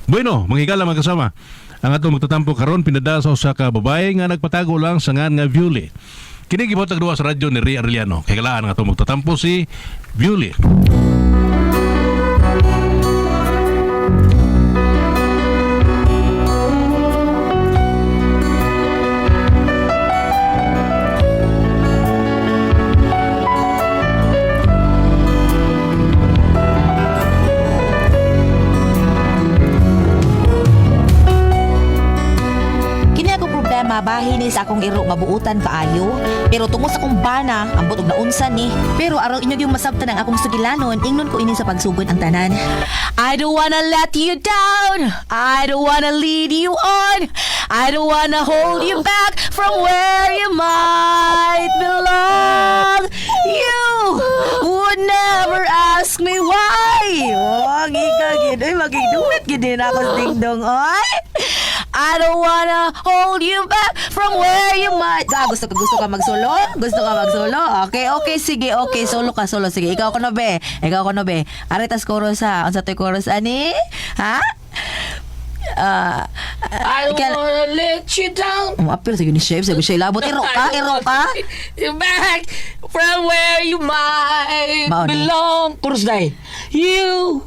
Bueno, manghigala mga kasama. Ang atong magtatampo karon pinadala sa usa ka babae nga nagpatago lang sa ngan nga Viuli. Kini gibotag duwa sa radyo ni Ria Arellano. Kay kalaan nga atong magtatampo si Viuli. Mabahin ni sa akong iro mabuutan kaayo, pero tungod sa akong bana ambot og naunsan ni, pero araw inyo yung masabtan ang akong sugilanon, ingnon ko ini sa pagsugod ang tanan. I don't wanna let you down, I don't wanna lead you on, I don't wanna hold you back from where you might belong. You would never ask me why. Oh, gigagid ay magiduwit gid na ako dingdong oy. I don't wanna hold you back from where you might. Gusto ka magsolo? Gusto ka magsolo? Okay, sige, okay. Solo ka, solo. Sige, ikaw ko na be. Aritas chorus ha. Ang sa to'y chorus, ani? Ha? I don't wanna let you down. Apil, sige ni Chef. Sige, Chef, labot. Iro ka? You're back from where you might Maoni. belong. Chorus day. You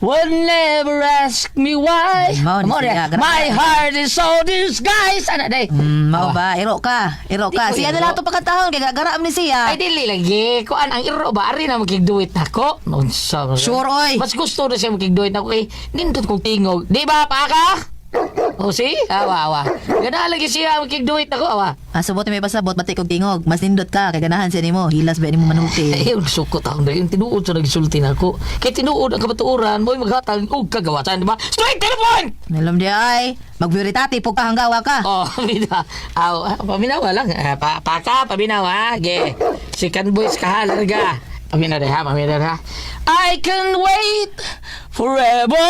would never ask me why. Maoni, Maoni, sige, my heart is so disguised. Ano day? Mao ba? Iro ka. Di ko Siya na iro. lang ito pagkatahon. Kaya gagaram ni siya. Ay, dili lagi. Kuan ang iro ba? Ari na magkigduit na ko. Nonsa. Sure, oy. Mas gusto na siya magkigduit na ko. Eh, nindot kong tingog. Di ba, paka? O, si? Awa. Gana lagi siya magkigduit na ko, awa. Subot may pasabot, batik kong tingog. Mas nindot ka. Kaya ganahan siya ni mo. Hilas ba ni mo manuti. Eh, sukot ako na yung tinuod sa nagsulti na ako. Kaya tinuod ang kapatuuran mo, maghatag o kagawasan, di ba? Straight to the point! Nilom di ay. Magbiritati, pug ka hanggawa ka. Oh, paminawa lang. Paka, paminawa. Ge. Second voice ka, larga. Paminawa ha. I can wait forever.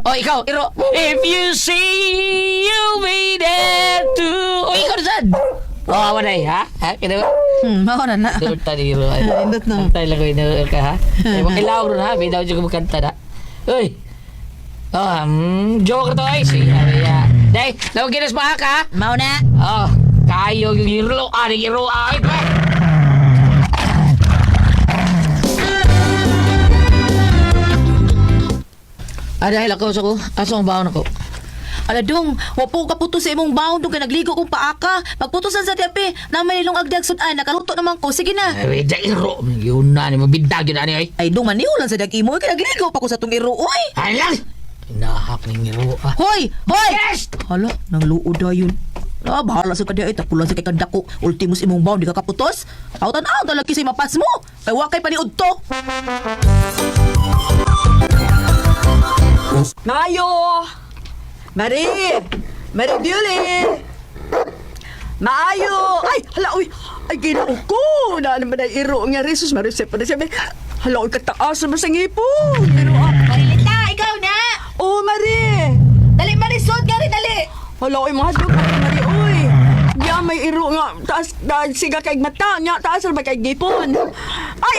Oh, ikaw, iro. If you see, you'll be there too. Oh, ikaw na saan? Oh, awa na ha? Ha? Kaya ba? Mao na na. Ito tadi iro. Indot na. Tayo lang ko ino ka ha? Eh, makilaw ron ha? Bidaw dyan ko magkanta na. Uy. Oh, joke to ay. Sige, ya. Day, lawag ginas pa ka? Mao na. Oh, kayo yung iro. Aring iro. Ay, pa. Dahil ako sa ko. Asa ang baon ako? Aladong, wapo ka puto sa imong baon doon ka nagligo kong paaka. Pagputusan sa tiyapi, na may nilong agdag sudan, nakaluto naman ko. Sige na. Ay, da iro. Yun na, mabidag yun na ni ay. Ay, dong maniulan sa dag-imo. Kaya nagligo pa ko sa tong iro, oy. Ay lang! Nahak ng iro ah. Hoy! Hoy! Yes! Hala, nang luod na yun. Bahala sa kadya, tapulan sa kay kandako. Ultimos imong baon, di ka kaputos. Autan-aw, talagi sa mapas mo. Kay wakay paniud to. Maayo! Marie! Marie Beauty! Maayo! Ay! Hala! Uy! Ay, ginoo ko! Na naman na iro nga resus. Marie, siya pa na siya. Hala! Uy, kataas naman sa ngipon! Iro ah! Marilita, ikaw na! Oh, Marie! Dali, Marisod, gari, dali! Hala! Uy, mga dog! Marie, uy! Nga, may iro nga. Taas, siga kay mata. Nga, taas na ba kay ngipon? Ay!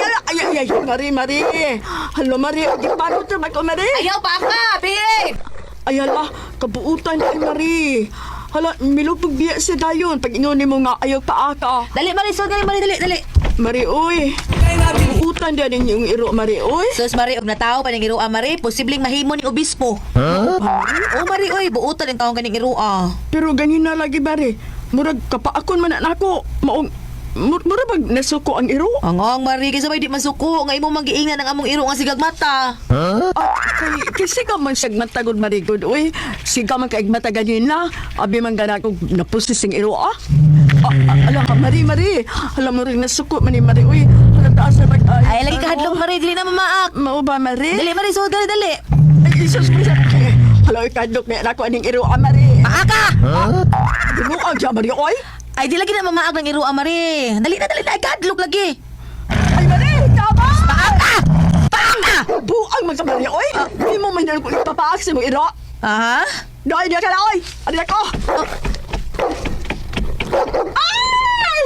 Ay! Marie! Hala, Marie! Paano ito? Marie! Ayaw pa ka, babe! Ay, hala, kabuutan ay Marie. Hala, milupog biya siya dayon. Pag inunin mo nga, ayaw pa aka. Dali, Marisod, dali, dali. Marie, uy. Kabuutan din yung iro, Marie, uy. Sus, Mari, og natao pa ng iroa, Mari. Posibleng mahimo ni obispo. Oh, Mari, oy, buutan ang taong kaning iroa. Pero ganyan na lagi, Marie. Murag kapaakon man na ako. Murag bag nasuko ang iro. Ang Mari, kasi may di masuko. Nga imo manggiingnan ang among iro nga sigagmata. Kasi ka man siyag matagod, Marie, good, uy. Siga man kaig mata ganyan na. Abi man gana kong napusis ang iro, ah. Alam ka, Marie. Alam mo rin nasuko, Marie, uy. Alam taas na mag... Ay, lagi kahadlok, Mari. Dili na mamaak. Mao ba, Marie? Dali, Marisod, dali. Ay, isus mo siya. Hala, ikadlok na ako aning iro, Marie. Paaka! Dinuang siya, Marie, oy. Ay, di lagi na mamaak ng iroa, Mari. Dali na, kahadlok lagi. Ay, Marie, tama! Paaka! Buang man sa Marie, oy. Hindi mo man ko ipapaak sa mong iro. Aha? Dahil niya ka na, oy. Ano na ko? Ay!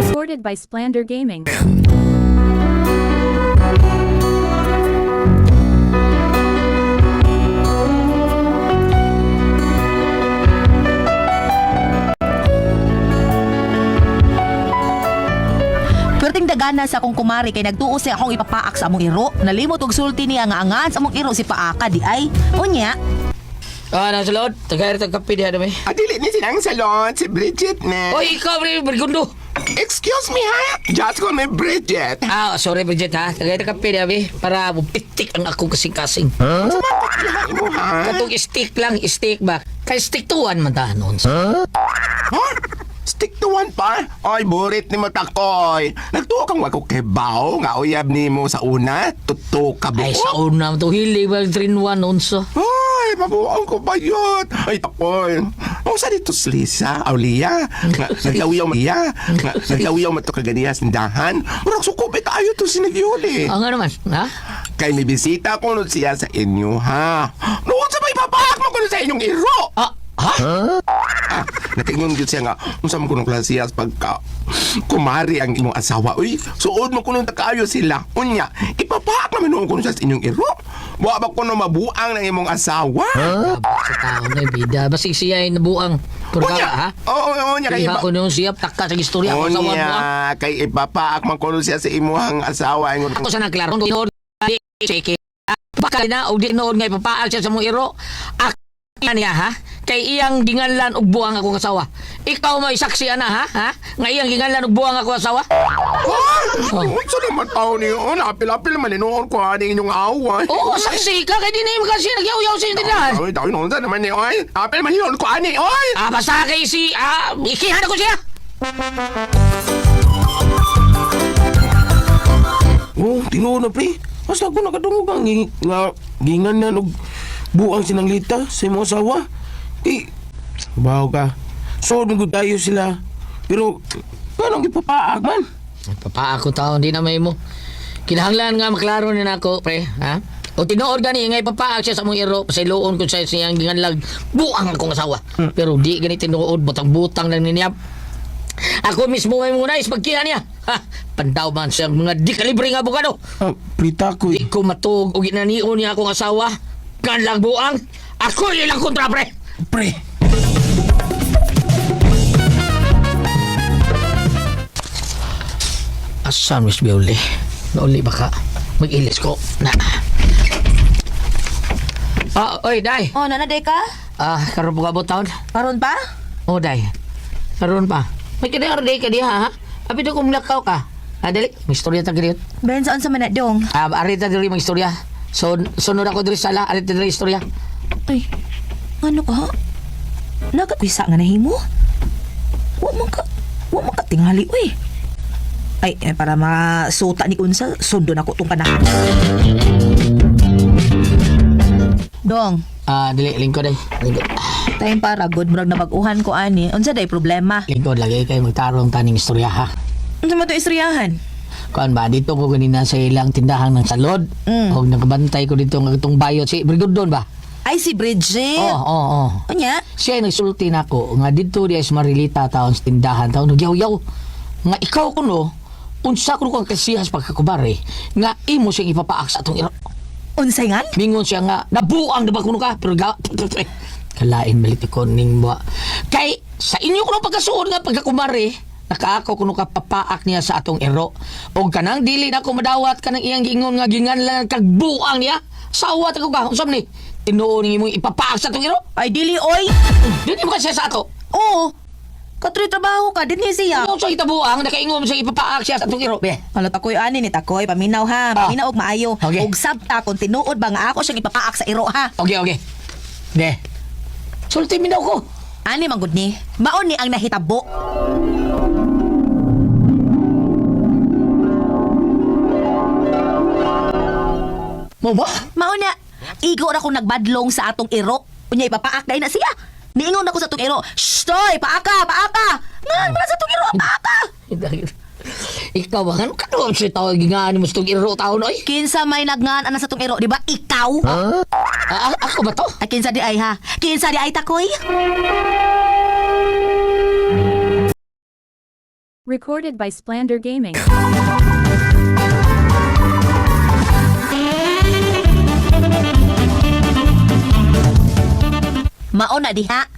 Recorded by Splander Gaming. Perting dagana sa akong kumari kay nagtuo siya akong ipapaak sa among iro. Nalimot og sulti niya nga angan sa among iro si paaka di ay. Unya, Nang salod, tagay ito kape diha dami. Adili ni sinang salon, si Bridget na. Oy, ikaw, Brigundo. Excuse me ha? Just call me Bridget. Sorry, Bridget, ha? Tagay ito kape diha, be. Para pitik ang akong kasing-kasing. Sumapat mo ha? Katong stick lang, stick ba? Kay stick tuwan man ta noon. Huh? Stick to one pa? Ay, burit ni mo takoy. Nagtuo kang wako kebaw, nga uyab ni mo sa una, tuto ka Ay, sa buo. una, ito hilig ba 3-1 unso? Ay, mabuang ko ba yun? Ay, takoy. Ang sa dito Lisa, Aulia. Naglawiyaw mo iya. Naglawiyaw mo ito kaganiya sindahan. Murag sukupit ayo to sinigyuli. Ang ano man, ha? Kay may bisita ko nun siya sa inyo, ha? Noon sa may papaak mo ko nun sa inyong iro. Ha? Natingon gyud siya nga, unsa man kuno klase siya pagka kumari ang imong asawa. Uy, suod mo kuno takaayo sila. Unya, ipapaak naman noon kuno siya sa inyong iro. Wa ba kuno mabuang ng imong asawa? Sa tao na, bida. Basig siya ay nabuang. Kurgawa, ha? Oo, unya kay Kaya ko nung siya, taka sa istorya ko sa Unya, wan kay ipapaak man kuno siya sa imong asawa. Ingon Ako sa nagklaro, noon, di, sige. Baka na, o di noon nga ipapaal siya sa mong iro. Ako niya, ha? Kay iyang ginganlan og buang akong asawa. Ikaw may saksi ana, ha? Nga iyang ginganlan og buang akong asawa? Unsa naman tao niyo? Apil-apil man noon ko ani inyong awa. Oo, saksi ka. Kaya di na yung kasi nagyaw-yaw sa yung tindahan. Ay, tao noon sa naman ni oy. Apil man yun ko ani oy. Basta kay si, ikihan ako siya. Oh, tinuod na pre. Basta ako nakadungog ang gingan na og buang sinanglita sa imong asawa. Bawo ka. So, nagod tayo sila. Pero, paano ipapaag man? Papa ako taon, di na may mo. Kinahanglan nga maklaro ni nako, pre, ha? O tinuod gani nga ipapaag siya sa mong iro, pasiluon ko sa siyang ginganlag buang akong asawa. Pero di gani tinuod, butang-butang lang niniyap. Ako mismo may muna pagkihan niya. Ha, pandaw man siyang mga di kalibre nga abogado. Prita ko Di ko matug o ginanion niya akong asawa. Kanlang buang, ako ilang kontra, pre. Pre. Asan, Miss Bioli? Nauli ba ka? Mag-ilis ko. Na. Oy, Day. oh nanaday ka? Karoon po ka ba taon? Karon pa? Day. Karoon pa. May kinayar day ka diha, ha? Abi na kung lakaw ka. Dali, may istorya ta gilid. Ben saan sa manadong? Arita diri may istorya. So, sunod ako diri sala. Arita diri istorya. Ay, ano ka? Nagapisa nga nahimo? Wa man ka tingali, uy. Ay, para masuta ni Kunsa, sundo na ko itong panahon. Dong, Dili, lingkod day. Lingkod. time para good, murag na baguhan ko ani. Unsa day problema? Lingkod lagi kay magtarong taning istorya, ha? Unsa mo to istoryahan? Kuan ba, dito ko ganina sa ilang tindahan ng salod. O nakabantay ko dito ng itong bayot. Si Brigudon ba? Ay, si Bridget. Oo. Unya? Siya ay nagsulti na ko nga dito di ay marilita taon sa tindahan taon nagyaw-yaw nga ikaw kuno unsa kuno kang kasihas pagkakubari nga imo siyang ipapaak sa atong iro. Unsay ngan? Mingon siya nga nabuang na ba kuno ka pero kalain malitikon ning ba kay sa inyo kuno pagkasuod nga pagkakubari nakaako kuno ka papaak niya sa atong iro o kanang dili na ko madawat kanang iyang giingon nga ginganlan kagbuang niya sawat ako ka unsam ni tinuod ning imong ipapaak sa atong iro. Ay, dili, oy. Dili mo kasi sa ato. Oo. Katuloy trabaho ka, din siya. Ano sa itabuang, nakaingom sa ipapaak siya sa itong iro. Be. Ano takoy ani ni takoy, paminaw ha. Paminaw og maayo. Okay. Og sabta kung tinuod ba nga ako siyang ipapaak sa iro ha. Okay. De. Sulti minaw ko. Ani manggod ni. Maon ni ang nahitabo. Mo ba? Maon na. Igo ra kong nagbadlong sa atong iro. Unya ipapaak dahil na siya. Niingon ako sa atong iro. Shh, toy, paaka. Ngan mo sa atong iro, paaka. Ikaw ba? Ano karoon siya tawag nga mo sa itong iro taon oy? Kinsa may nagngan ana sa atong iro, di ba? Ikaw? Ako ba to? Ay, kinsa di ay ha? Kinsa di ay takoy? Recorded by Splander Gaming. Maon na diha.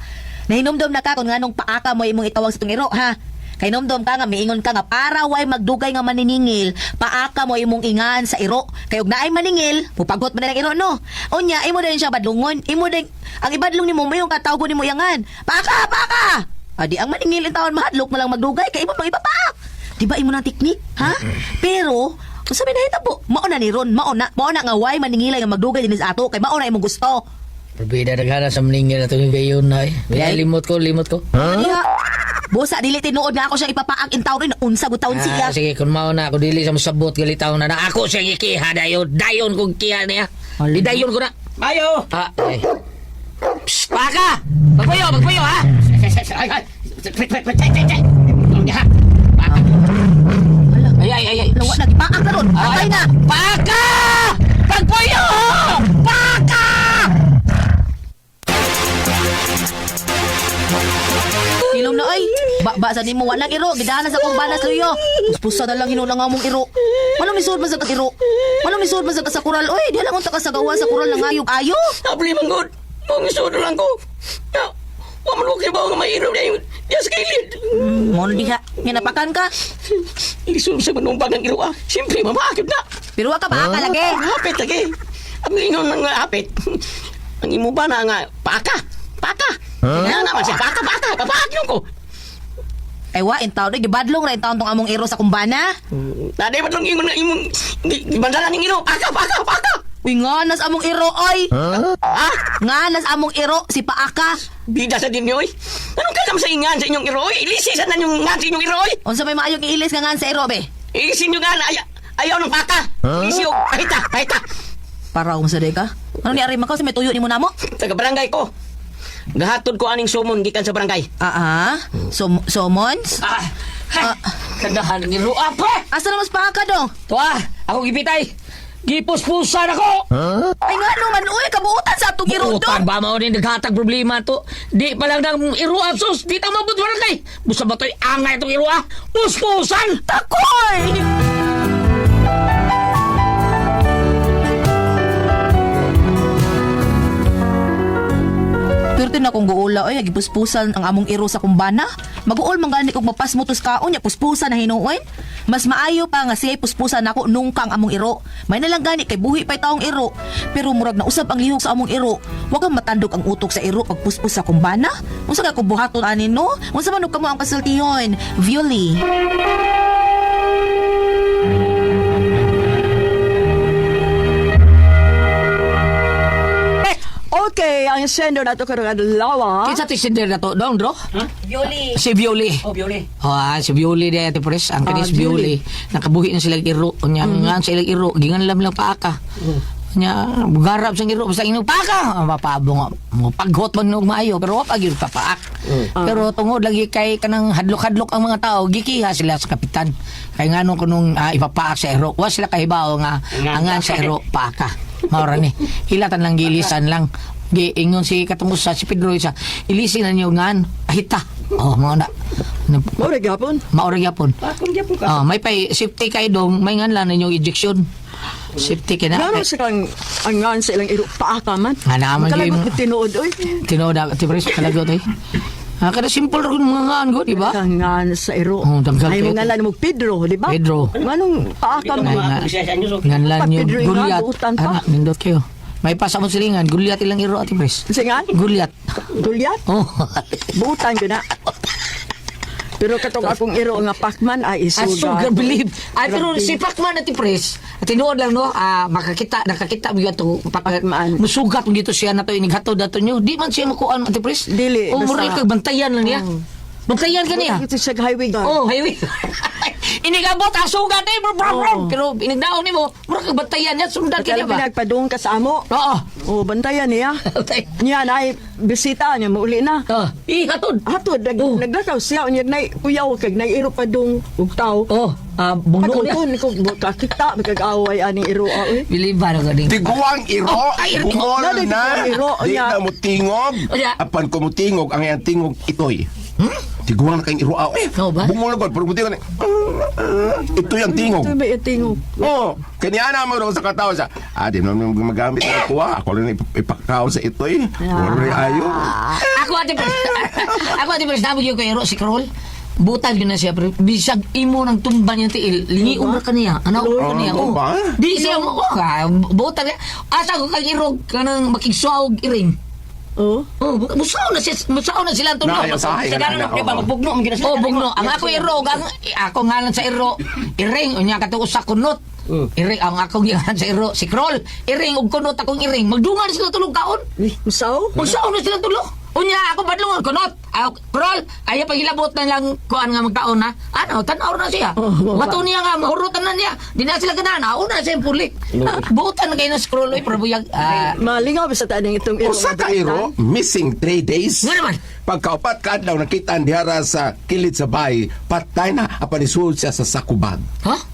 Nahinumdum na ka kung nganong paaka mo imong itawag sa tong iro, ha? Kay nomdom ka nga miingon ka nga para way magdugay nga maniningil, paaka mo imong ingan sa iro. Kay ug naay maningil, pupagot man na iro no. Unya imo din siya badlungon, imo din ang ibadlong nimo mayong katawgo nimo yangan. Paaka. Adi ang maningil in taon mahadlok mo lang magdugay kay imo pang ipapaak. Di ba imo nang teknik, ha? Pero sabi na hitabo, mao na ni Ron, mao na nga way maningilay nga magdugay dinis ato kay mao na imong gusto. Probida naghana sa maningil na itong gayon na eh. Limot ko. Diha. Busa dili tinuod nga ako siyang ipapaak in taon rin unsa gud taon siya. Sige, kung mao na ako dili sa masabot galitaw na ako siyang ikiha dayon kong kiha niya. Di dayon ko na. Mayo! Ay. Psst, paka! Magpayo ha! Ay. Lawa na gipaak na ron. Patay na. Paka! Pagpayo! Paka! Ilom na ay. Ba sa nimo wa nang iro, gidana sa kong banas luyo. Puspusa na lang hinulang nga mong iro. Manong nisod man sa iro. Manong nisod man sa kasakural. Oy, di lang unta ka sa gawa sa kural ng ayog ayo. Abli manggod. Mong isudo lang ko. Ya, wa man ko ba nga mairo na yun. Diya sa kilid. Mon diha, nginapakan ka. Lisod sa manumpag ng iro ah. Siyempre, mamakit na. Pero wa ka paaka lagi. Hapit lagi. Abli nga nga hapit. Ang imo ba na nga, paka. Nga naman siya, paka. Papaak yun ko. Ay wa in taon gibadlong ra in taon tong among iro sa kumbana. Naday ba't lang ingon na imong gibandala ng iro. Paka. Uy nganas among iro oy. Nganas among iro si paaka. Bida sa din yoy. Anong kalam sa ingan sa inyong iro? Ilisisan na yung ngan sa inyong iro. Unsa may maayong iilis nga ngan sa iro be? Ilisin nyo nga na ayaw ng paka. Ilisi yung pahita. Para sa ka. Ano ni ari makaw si may tuyo nimo namo? Taga barangay ko. Gahatod ko aning sumon gikan sa barangay. Somons? Kadahan ng iro apa? Asa na mas paaka dong? Tuwa, ako gipitay. Gipuspusan ako. Ay nga naman uy kabuutan sa atong iro Utan dong. ba mao ni naghatag problema to? Di pa lang ng iro absos. Di ta mabot barangay. Busa ba to'y angay itong iro ah? Puspusan! Takoy! Pero tin akong guula oy gipuspusan ang among iro sa kumbana. Maguol man gani kog mapasmutos kaon nya puspusan na hinuoy. Mas maayo pa nga siya puspusan nako nung kang among iro. May nalang gani kay buhi pa'y taong iro. Pero murag na usab ang lihok sa among iro. Wa kang matandog ang utok sa iro pag puspus sa kumbana. Unsa ka ko buhaton ani no? Unsa man og kamo ang kasultihon? Violi. Okay, ang sender na to karong adlaw. Kinsa ti sinder na to? Dong, bro? Violi. Si Violi. Oh, Violi. Si Violi di ati pres. Ang kanis Violi. Violi. Nakabuhi na silang iro. Nya nga sa ilang iro. Gingan lang paaka. Nya bugarap sa iro. Basta inyong paaka. Mapabong mo. Paghot man nung maayo. Pero wapag yung papaak. Pero tungod lagi kay kanang hadlok-hadlok ang mga tao. Gikiha sila sa kapitan. Kaya nga nung kunong ipapaak sa iro. Wa sila kahibaw nga angan sa iro paaka. Maura ni. Hilatan lang gilisan lang. Giingon si katungos sa si Pedro isa. Ilisin na niyo ngan. Ahita. Oh, mga na. Ora gyapon. Maura gyapon. May pay safety kay dong. May ngan lang ninyong ejection. Safety kina. Ngano sa kang angan sa ilang iro paaka man. Nga naman Kalagot yung- na tinuod oy. Tinood ako. Tibres kalagot eh. Kada simple rin mga ngan ko, di ba? Angan sa iro. Oh, dagdag Ay kayo. mga mo Pedro, di ba? Pedro. Nganong paaka man. Ngan lang yung Pedro, nga, gulyat. buutan pa. Nindot kayo. May pasa mo silingan. Gulyat ilang iro, Ate Pres. Singan? Gulyat. Gulyat. Oh. Buutan ko na. Pero katong akong iro nga Pacman ay I so isuga. believe. Pero Grabe. si Pacman at Pres, tinuod lang no, nakakita mo ito, Pacman. musugat mo dito siya na to, inighatod na to nyo. Di man siya makuhaan, Ate Pres. Dili, O, mura basta- kag bantayan lang niya. Bantayan ka niya. Ito siya highway ka. Oh, highway. Inigabot, sugat eh, pero inigdaon ni mo, mura kag bantayan niya, sundan ka Kaya niya ba? pinagpadung ka sa amo. Oo. O, bantayan niya. Niya na ay bisita niya, mauli na. Ihatod. Hatod, naglakaw siya, niya na kuyaw, kag na iro pa dong ugtaw. Oh, buno niya. Pagkutun ko, kakita, magkag-away aning iro. Biliban ang galing. Tiguang iro, bungol Naday na. tiguang iro, Di ya. na mo tingog. Ya. Apan ko mo tingog, ang iyang tingog itoy. Tiguang na kayong iro. Oo ba? Bungol na ko, pero mo tingog. Ito yung tingog. Ito ba itingog? Oo. Kanya na mo rin sa katao siya. Di naman magamit na ako. Ako lang ipakaw sa itoy. Wala ayo. Ako ate Pres, namin yung kay Ro, si Krol. Butag yun na siya, pero bisag imo ng tumban yung tiil, lingiom ra kaniya. Ano ko niya? Ano ba? Di siya mo, butag niya. Asa ko kang irog ka nang makigsuawag iring. Oh. Oh, musaw na sila tulo. Na, yung sahay nga Sagana na, na, diba, oo. magbugno, ang ginasal. Oh, bugno. Ang ako irog, ako ngalan sa iro, iring, unya ka to sa kunot. Iring, ang akong ngalan sa iro, si Krol. Iring, ug kunot akong iring. Magdungan sila tulog kaon. Usaw? Musaw na sila tulo. Unya, ako badlungan, kunot. Krol, ayaw pagilabot na lang kuan nga magkaon na. Ano, tanaw na siya. Mato niya nga, mahurutan na niya. Di na sila ganahan, una na siya yung pulik. Buutan na kayo na scroll, oy, probuyag. Malingaw ba sa tanong itong iro? Usa ka iro, missing 3 days. Nga naman. Pagkaupat ka daw nakita ang dihara sa kilid sa bahay, patay na apanisud siya sa sakubag. Ha?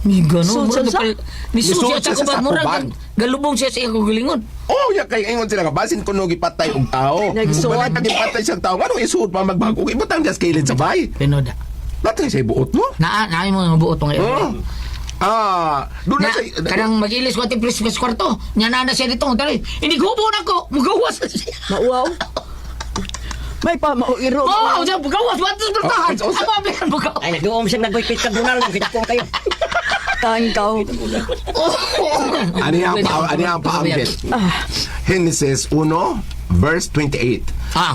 Ni gano'n. Sud sa- Nisud siya Nisud siya sa sa kubag. Murag, sakubag. galubong siya sa iyang kugulingon. Oh, ya kay ingon sila ka basin kuno gipatay og tao. Nagsuot. Balik gipatay siyang tao. Ano isuod pa magbago? Ibutang diya sa kilid sa bahay. Pinoda. Natay sa buot mo. Naay mo nga buot Oh. ngayon. Doon na Na, sa kanang mag-ilis ko ating Christmas kwarto. Nya na siya dito. Dali, hindi gubo na ko. Mugawas na siya. Mauwaw? May pa mao iro. Oo, siya mugawas. Watos bertahan. Oh, Ako abihan mugawas. Ay, nagdoon siya nag-boypit ka Donald lang. Kita ko kayo. Tangkaw. Ani ang paambit. Genesis 1 verse 28.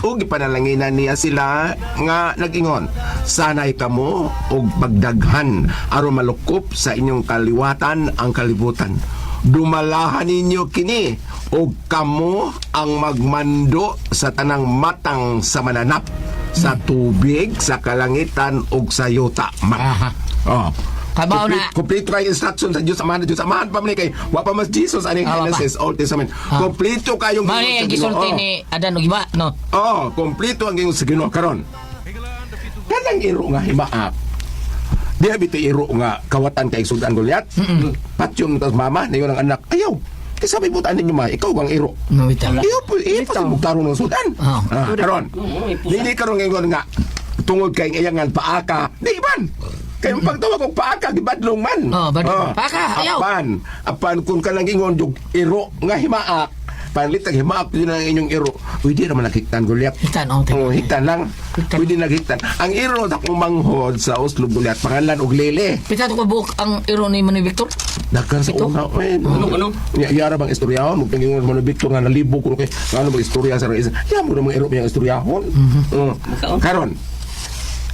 Ug gipanalangina niya sila nga nag-ingon, sanay kamo og magdaghan aron malukop sa inyong kaliwatan ang kalibutan. Dumalahan ninyo kini og kamo ang magmando sa tanang matang sa mananap, sa tubig, sa kalangitan ug sa yuta. Aha. Oh. Kabaw na. Kompleto kayo instruction sa Diyos Amahan. Diyos Amahan pa man kay wa pa mas Jesus aning Genesis Old Testament. Kompleto kayong Mali ang gisulti ni Adan ug Iba, no? Oh, kompleto ang gingon sa Ginoo karon. Kanang iro nga himaak. Di bito iro nga kawatan kay sudan Goliath. Patyong tas mama niyo ang anak. Ayaw. Kay sabi butan ninyo ma, ikaw ang iro. No, wait lang. Iyo po, sa mugtaro ng sudan. Oh. Karon. Dili karon ngayon nga tungod kay iyangan paaka. Di ban. Kaya pagtawag kong paaka, gibadlong man. Oh, badlong. Paaka, ayaw. Apan kung ka lang ingon, iro nga himaak, panlitag himaak din ang inyong iro. Pwede naman naghiktan, Goliath. Hiktan, oh, Oh, hiktan lang. Hiktan. Pwede naghiktan. Ang iro na kumanghod sa Oslo, Goliath, pangalan og Lele. Pita to ko buok ang iro ni Manny Victor. Dakan sa Ito? una. Ano? Yara bang istoryahon? Magpingingon mo na Victor nga nalibo ko. Ano bang istorya sa isa? Yan mo na mga iro mga istoryahon. Karon.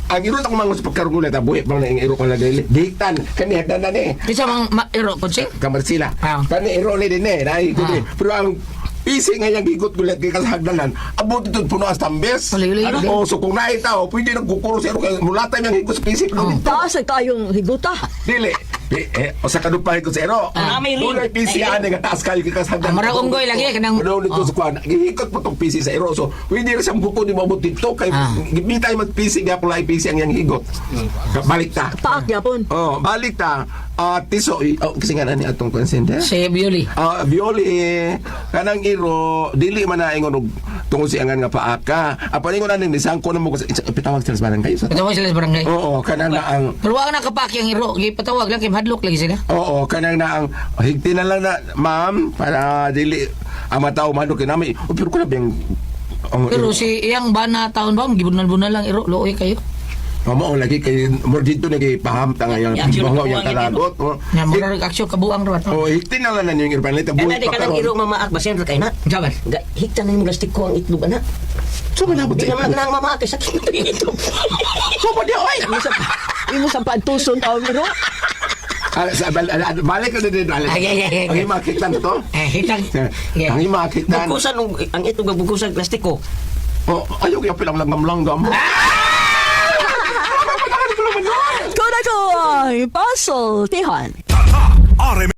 Ang iro na kumanghod sa pagkarugulat, buhi bang na yung iro kong lagay. Dihiktan. Kanihagdan na ni. Pisa mang iro ko siya. Kamar sila. Ah. Kani iro ni din eh. Pero ang isi nga yung gigot gulat kay kasahagdanan, abot ito puno as tambes. Uli-uli, no? So kung naitaw, pwede nagkukuro sa iro kay mulatay yung higot sa pisip. Taas ay kayong higuta. Dili. O sa kadupahin ko sa iro. may link. Doon ay PC ani nga taas kayo kay kasahagdanan. Maraong goy lagi kanang Doon dito sa kwan. Gihikot po tong PC sa iro. So pwede rin siyang buko di mabot dito. Kay gibitay mag PC nga pula PC ang yang higot. Balik ta. Paak yapon. Oh, balik ta. Tiso, kasi nga na ni atong consender. si Bioli. Violi kanang iro dili man na ingon og tungod si angan nga paaka. Apa ingon aning nisangko na mo ko sa pitawag sa barangay sa. Patawag sila sa barangay. Oo, kanang na ang Pero wala na kapaki ang iro. Gipatawag lang kay hadlok lagi sila. oo, kanang na ang higti na lang na ma'am para dili ang mataw man kinami. Pero ko na bang Pero si iyang bana taon ba gibunal-bunal lang iro looy kayo. mao lagi kay mo dito nagipaham ta nga yung Aksyon bangaw na yung buwang talagot. Nya mo aksyon kabuang ron. Oh, higti na lang na yung irpanita Ay, buhay nadi pa ka ng iro karon. mamaak ba siya kay na? Jaban. Hikta na yung plastic ko ang itlog na. So manabot Di sa naman nang mamaak kay sakit na ito. So pa di oy. Imo sa pantuson taong iro. Balik ka din balik. Ay. Ang imakita na to. Hitang. Ang imakita. Bukusan ang itlog bukusan plastic ko. Oh, ayaw kaya pilang langgam-langgam. Kuna ko ay puzzle. Tihan. RMN